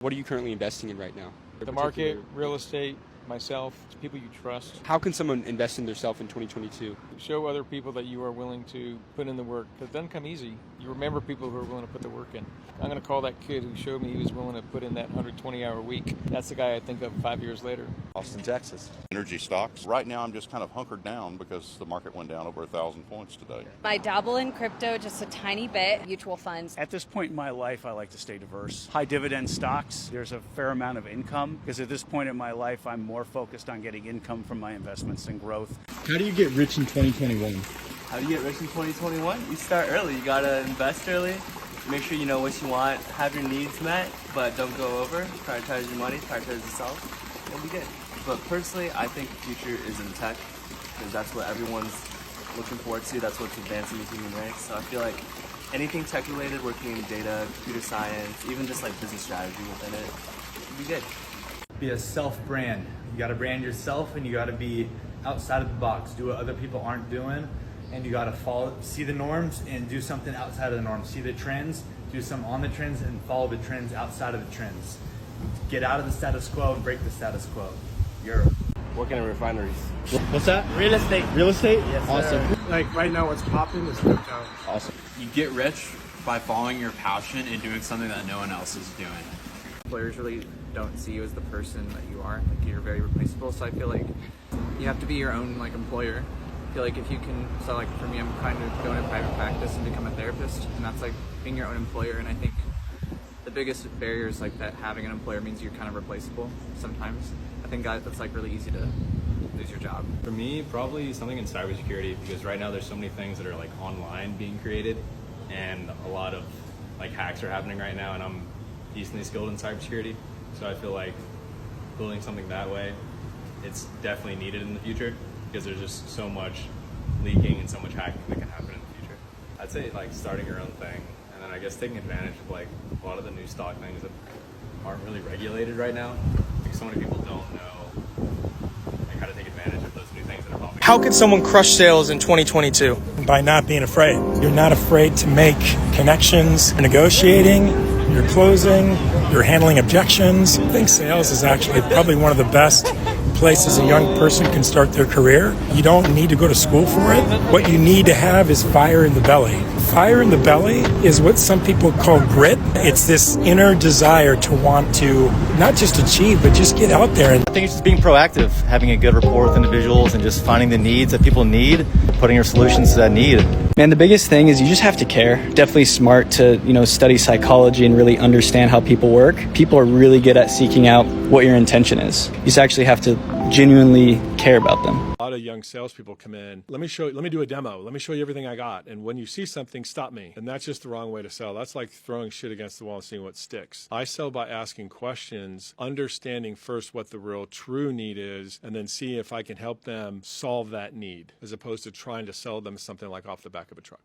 What are you currently investing in right now? The market, real estate, myself, people you trust. How can someone invest in themselves in 2022? Show other people that you are willing to put in the work. It doesn't come easy. You remember people who are willing to put the work in. I'm going to call that kid who showed me he was willing to put in that 120-hour week. That's the guy I think of 5 years later. Austin, Texas. Energy stocks. Right now I'm just kind of hunkered down because the market went down over 1,000 points today. I dabble in crypto just a tiny bit, mutual funds. At this point in my life, I like to stay diverse. High dividend stocks, there's a fair amount of income because at this point in my life, I'm more focused on getting income from my investments and growth. How do you get rich in 2021? How do you get rich in 2021? You start early. You gotta invest early. Make sure you know what you want. Have your needs met, but don't go over. Prioritize your money. Prioritize yourself. You'll be good. But personally, I think the future is in tech because that's what everyone's looking forward to. That's what's advancing the human race. So I feel like anything tech related, working in data, computer science, even just like business strategy within it, will be good. Be a self-brand. You gotta brand yourself and you gotta be outside of the box. Do what other people aren't doing. And you gotta see the norms and do something outside of the norms. See the trends, do something on the trends, and follow the trends outside of the trends. Get out of the status quo and break the status quo. Europe. Working in refineries. What's that? Real estate. Real estate? Yes, awesome. sir. Like right now what's popping is crypto. Awesome. You get rich by following your passion and doing something that no one else is doing. Employers really don't see you as the person that you are. Like you're very replaceable. So I feel like you have to be your own like employer. I feel like if you can, so like for me, I'm kind of going to private practice and become a therapist, and that's like being your own employer. And I think the biggest barrier is like that having an employer means you're kind of replaceable sometimes. I think that's like really easy to lose your job. For me, probably something in cybersecurity, because right now there's so many things that are like online being created, and a lot of like hacks are happening right now, and I'm decently skilled in cybersecurity, so I feel like building something that way, it's definitely needed in the future because there's just so much leaking and so much hacking that can happen in the future. I'd say like starting your own thing, and then I guess taking advantage of like a lot of the new stock things that aren't really regulated right now, because so many people don't know like how to take advantage of those new things that are popping. How could someone crush sales in 2022? By not being afraid. You're not afraid to make connections, you're negotiating, you're closing, you're handling objections. I think sales is actually probably one of the best places a young person can start their career. You don't need to go to school for it. What you need to have is fire in the belly. Fire in the belly is what some people call grit. It's this inner desire to want to not just achieve, but just get out there. I think it's just being proactive, having a good rapport with individuals and just finding the needs that people need, putting your solutions to that need. Man, the biggest thing is you just have to care. Definitely smart to, study psychology and really understand how people work. People are really good at seeking out what your intention is. You just actually have to genuinely care about them. A lot of young salespeople come in, let me do a demo, let me show you everything I got, and when you see something, stop me. And that's just the wrong way to sell. That's like throwing shit against the wall and seeing what sticks. I sell by asking questions, understanding first what the real true need is, and then see if I can help them solve that need, as opposed to trying to sell them something like off the back of a truck.